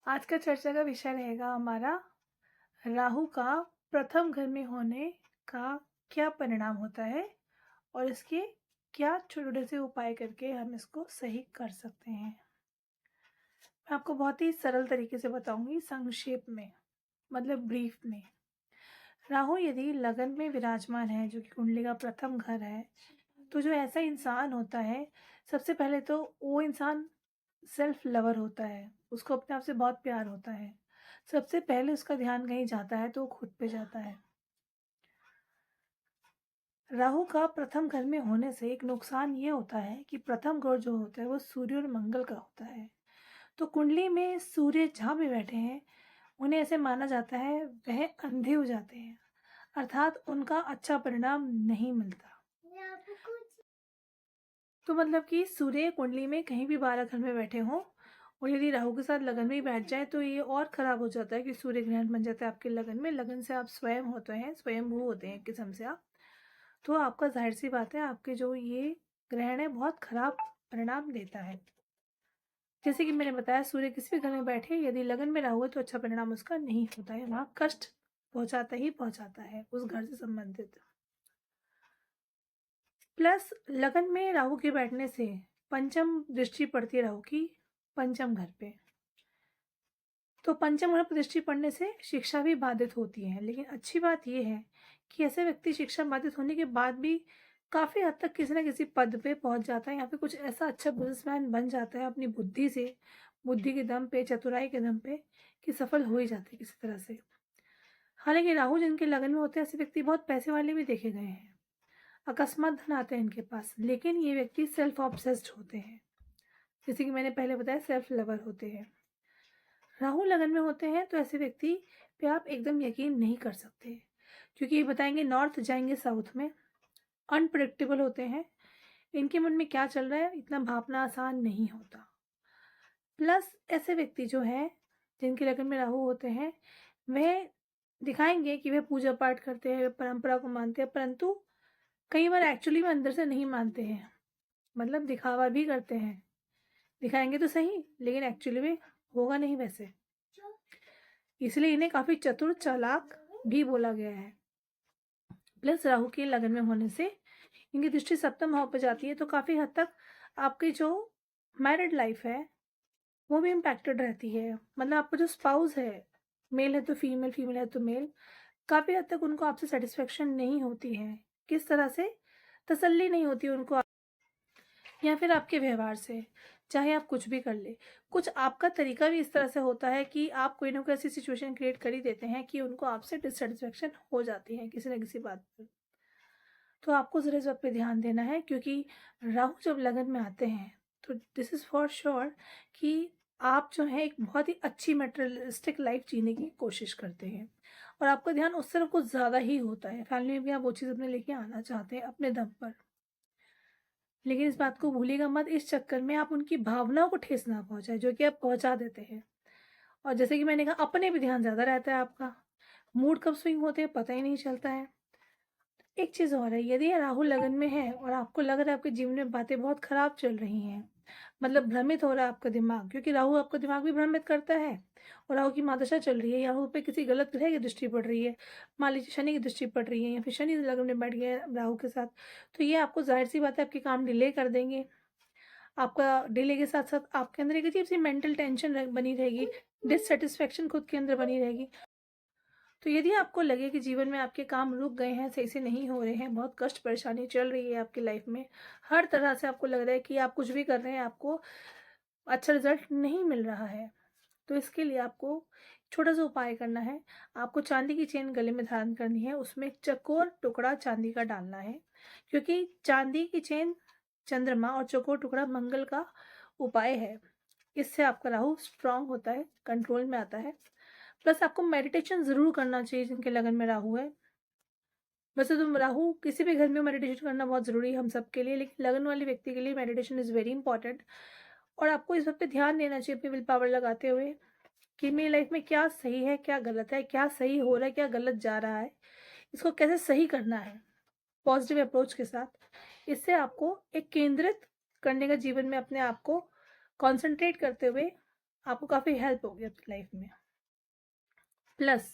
आज का चर्चा का विषय रहेगा हमारा राहु का प्रथम घर में होने का क्या परिणाम होता है और इसके क्या छोटे से उपाय करके हम इसको सही कर सकते हैं। मैं आपको बहुत ही सरल तरीके से बताऊंगी, संक्षेप में, मतलब ब्रीफ में। राहु यदि लगन में विराजमान है, जो कि कुंडली का प्रथम घर है, तो जो ऐसा इंसान होता है, सबसे पहले तो वो इंसान सेल्फ लवर होता है, उसको अपने आप से बहुत प्यार होता है। सबसे पहले उसका ध्यान कहीं जाता है तो वो खुद पे जाता है। राहु का प्रथम घर में होने से एक नुकसान ये होता है कि प्रथम घर जो होता है वो सूर्य और मंगल का होता है। तो कुंडली में सूर्य जहाँ भी बैठे हैं, उन्हें ऐसे माना जाता है वह अंधे हो जाते हैं, अर्थात उनका अच्छा परिणाम नहीं मिलता। तो मतलब कि सूर्य कुंडली में कहीं भी 12 घर में बैठे हों और यदि राहु के साथ लगन में ही बैठ जाए तो ये और खराब हो जाता है कि सूर्य ग्रहण बन जाता है आपके लगन में। लगन से आप स्वयं होते हैं, स्वयंभू होते हैं एक किस्म से आप। तो आपका जाहिर सी बात है, आपके जो ये ग्रहण है बहुत खराब परिणाम देता है। जैसे कि मैंने बताया, सूर्य किसी भी घर में बैठे यदि लगन में राहु है तो अच्छा परिणाम उसका नहीं होता है, वहाँ कष्ट पहुंचाता ही पहुंचाता है उस घर से संबंधित। प्लस लगन में राहु के बैठने से पंचम दृष्टि पड़ती है राहु की पंचम घर पे। तो पंचम घर पर दृष्टि पड़ने से शिक्षा भी बाधित होती है, लेकिन अच्छी बात यह है कि ऐसे व्यक्ति शिक्षा बाधित होने के बाद भी काफी हद तक किसी न किसी पद पे पहुंच जाता है, या फिर कुछ ऐसा अच्छा बिजनेसमैन बन जाता है अपनी बुद्धि से, बुद्धि के दम पे, चतुराई के दम पे, कि सफल हो ही जाते हैं किसी तरह से। हालांकि राहु जिनके लगन में होते हैं ऐसे व्यक्ति बहुत पैसे वाले भी देखे गए हैं, अकस्मात धन आते हैं इनके पास, लेकिन ये व्यक्ति सेल्फ ऑब्सेस्ड होते हैं। जैसे कि मैंने पहले बताया, सेल्फ लवर होते हैं। राहु लगन में होते हैं तो ऐसे व्यक्ति पे आप एकदम यकीन नहीं कर सकते, क्योंकि ये बताएंगे नॉर्थ जाएंगे साउथ में, अनप्रिडिक्टेबल होते हैं। इनके मन में क्या चल रहा है इतना भापना आसान नहीं होता। प्लस ऐसे व्यक्ति जो हैं जिनके लगन में राहु होते हैं, वह दिखाएंगे कि वे पूजा पाठ करते हैं, परंपरा को मानते हैं, परंतु कई बार एक्चुअली में अंदर से नहीं मानते हैं, मतलब दिखावा भी करते हैं। दिखाएंगे तो सही, लेकिन एक्चुअली में होगा नहीं वैसे। इसलिए इन्हें काफी चतुर चालाक भी बोला गया है। प्लस राहु के लगन में होने से इनकी दृष्टि सप्तम भाव पर जाती है, तो काफी हद तक आपकी जो मैरिड लाइफ है वो भी इम्पैक्टेड रहती है। मतलब आपका जो स्पाउस है, मेल है तो फीमेल, फीमेल है तो मेल, काफी हद तक उनको आपसे सेटिस्फेक्शन नहीं होती है। किस तरह से तसल्ली नहीं होती उनको, या फिर आपके व्यवहार से, चाहे आप कुछ भी कर ले। कुछ आपका तरीका भी इस तरह से होता है कि आप कोई ना कोई ऐसी सिचुएशन क्रिएट कर ही देते हैं कि उनको आपसे डिससेटिस्फेक्शन हो जाती है किसी न किसी बात पर। तो आपको ज़रा इस बात पे ध्यान देना है, क्योंकि राहु जब लगन में आते हैं तो दिस इज़ फॉर श्योर कि आप जो है एक बहुत ही अच्छी मटेरियलिस्टिक लाइफ जीने की कोशिश करते हैं, और आपका ध्यान उस तरफ कुछ ज़्यादा ही होता है। फैमिली में भी आप वो चीज़ अपने लेके आना चाहते हैं अपने दम पर, लेकिन इस बात को भूलिएगा मत, इस चक्कर में आप उनकी भावनाओं को ठेस ना पहुंचाए, जो कि आप पहुंचा देते हैं। और जैसे कि मैंने कहा, अपने भी ध्यान ज़्यादा रहता है आपका, मूड कब स्विंग होते हैं पता ही नहीं चलता है। एक चीज़ और है, यदि राहु लगन में है और आपको लग रहा है आपके जीवन में बातें बहुत खराब चल रही हैं, मतलब भ्रमित हो रहा है आपका दिमाग, क्योंकि राहु आपका दिमाग भी भ्रमित करता है, और राहु की महादशा चल रही है, राहु पे किसी गलत ग्रह की दृष्टि पड़ रही है, मान लीजिए शनि की दृष्टि पड़ रही है, या फिर शनि लगन में बैठ गया है राहु के साथ, तो ये आपको जाहिर सी बात है आपके काम डिले कर देंगे। आपका डिले के साथ साथ आपके अंदर एक अजीब सी मेंटल टेंशन बनी रहेगी, डिससेटिस्फेक्शन खुद के अंदर बनी रहेगी। तो यदि आपको लगे कि जीवन में आपके काम रुक गए हैं, सही से नहीं हो रहे हैं, बहुत कष्ट परेशानी चल रही है आपकी लाइफ में, हर तरह से आपको लग रहा है कि आप कुछ भी कर रहे हैं आपको अच्छा रिजल्ट नहीं मिल रहा है, तो इसके लिए आपको छोटा सा उपाय करना है। आपको चांदी की चेन गले में धारण करनी है, उसमें एक चकोर टुकड़ा चांदी का डालना है, क्योंकि चांदी की चेन चंद्रमा और चकोर टुकड़ा मंगल का उपाय है। इससे आपका राहु स्ट्रांग होता है, कंट्रोल में आता है। प्लस आपको मेडिटेशन ज़रूर करना चाहिए जिनके लगन में राहु है। वैसे तो राहु किसी भी घर में मेडिटेशन करना बहुत ज़रूरी है हम सब के लिए, लेकिन लगन वाले व्यक्ति के लिए मेडिटेशन इज़ वेरी इंपॉर्टेंट। और आपको इस बात पे ध्यान देना चाहिए अपनी विल पावर लगाते हुए कि मेरी लाइफ में क्या सही है, क्या गलत है, क्या सही हो रहा है, क्या गलत जा रहा है, इसको कैसे सही करना है पॉजिटिव अप्रोच के साथ। इससे आपको एक केंद्रित करने का, जीवन में अपने आप को कॉन्सेंट्रेट करते हुए आपको काफ़ी हेल्प होगी आपकी लाइफ में। प्लस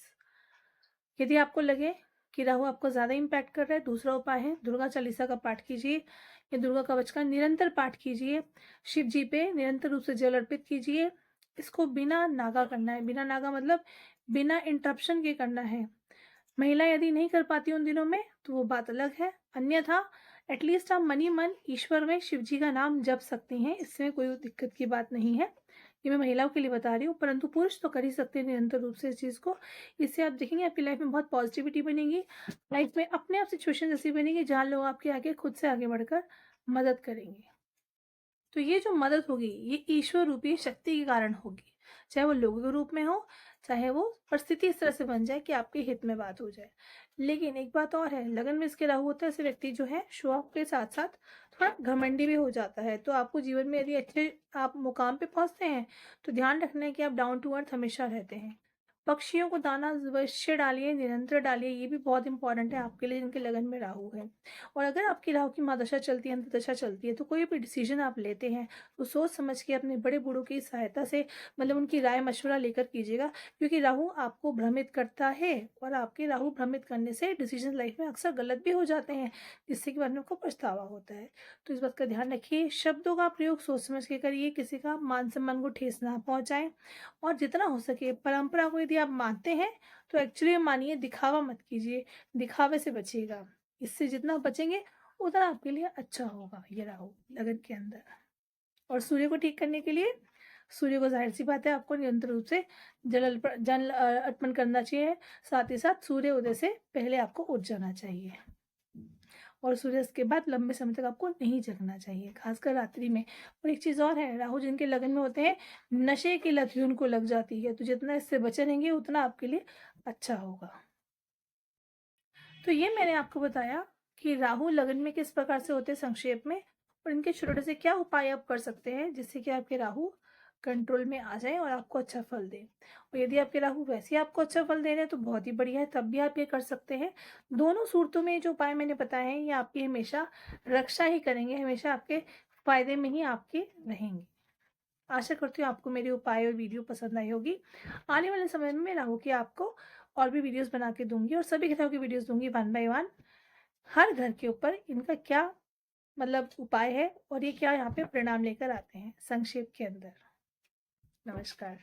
यदि आपको लगे कि राहु आपको ज़्यादा इम्पैक्ट कर रहा है, दूसरा उपाय है दुर्गा चालीसा का पाठ कीजिए या दुर्गा कवच का निरंतर पाठ कीजिए। शिव जी पे निरंतर रूप से जल अर्पित कीजिए। इसको बिना नागा करना है, बिना नागा मतलब बिना इंटरप्शन के करना है। महिला यदि नहीं कर पाती उन दिनों में तो वो बात अलग है, अन्यथा एटलीस्ट आप मनी मन ईश्वर में शिव जी का नाम जप सकती हैं, इसमें कोई दिक्कत की बात नहीं है। ये मैं महिलाओं के लिए बता रही हूँ, परंतु पुरुष तो कर ही सकते हैं निरंतर रूप से इस चीज़ को। इससे आप देखेंगे आपकी लाइफ में बहुत पॉजिटिविटी बनेगी, लाइफ में अपने आप सिचुएशन ऐसी बनेगी जहाँ लोग आपके आगे खुद से आगे बढ़कर मदद करेंगे। तो ये जो मदद होगी ये ईश्वर रूपी शक्ति के कारण होगी, चाहे वो लोगों के रूप में हो, चाहे वो परिस्थिति इस तरह से बन जाए कि आपके हित में बात हो जाए। लेकिन एक बात और है, लगन में इसके राहु होता है, ऐसे व्यक्ति जो है शो ऑफ के साथ साथ थोड़ा घमंडी भी हो जाता है। तो आपको जीवन में यदि अच्छे आप मुकाम पे पहुंचते हैं तो ध्यान रखना है कि आप डाउन टू अर्थ हमेशा रहते हैं। पक्षियों को दाना अवश्य डालिए, निरंतर डालिए, ये भी बहुत इंपॉर्टेंट है आपके लिए जिनके लगन में राहु है। और अगर आपकी राहु की महादशा चलती है, अंतर्दशा चलती है, तो कोई भी डिसीजन आप लेते हैं तो सोच समझ के अपने बड़े बूढ़ों की सहायता से मतलब उनकी राय मशवरा लेकर कीजिएगा, क्योंकि राहु आपको भ्रमित करता है और आपके राहु भ्रमित करने से डिसीजन लाइफ में अक्सर गलत भी हो जाते हैं, जिससे कि बाद में आपको पछतावा होता है। तो इस बात का ध्यान रखिए, शब्दों का प्रयोग सोच समझ के करिए, किसी का मान सम्मान को ठेस ना पहुंचाएं। और जितना हो सके परंपरा को यदि आप मानते हैं तो एक्चुअली मानिए, दिखावा मत कीजिए, दिखावे से बचिएगा। इससे जितना बचेंगे उतना आपके लिए अच्छा होगा ये राहु लगन के अंदर। और सूर्य को ठीक करने के लिए सूर्य को जाहिर सी बात है आपको निरंतर रूप से जल अर्पण करना चाहिए, साथ ही साथ सूर्य उदय से पहले आपको उठ जाना चाहिए और सूर्यास्त के बाद लंबे समय तक आपको नहीं जगना चाहिए, खासकर रात्रि में। और एक चीज़ और है, राहु जिनके लगन में होते हैं नशे की लत भी उनको लग जाती है, तो जितना इससे बचे रहेंगे उतना आपके लिए अच्छा होगा। तो ये मैंने आपको बताया कि राहु लगन में किस प्रकार से होते हैं संक्षेप में, और इनके छोटे से क्या उपाय आप कर सकते हैं जिससे कि आपके राहु कंट्रोल में आ जाए और आपको अच्छा फल दे। और यदि आपके राहु वैसे ही आपको अच्छा फल दे रहे हैं तो बहुत ही बढ़िया है, तब भी आप ये कर सकते हैं। दोनों सूरतों में जो उपाय मैंने बताए हैं ये आपकी हमेशा रक्षा ही करेंगे, हमेशा आपके फायदे में ही आपके रहेंगे। आशा करती हूँ आपको मेरे उपाय और वीडियो पसंद आई होगी। आने वाले समय में मैं राहु की आपको और भी वीडियोस बना के दूंगी और सभी ग्रहों की वीडियोस दूंगी 1 बाय 1, हर घर के ऊपर इनका क्या मतलब उपाय है और ये क्या यहाँ पे परिणाम लेकर आते हैं संक्षेप के अंदर। नमस्कार।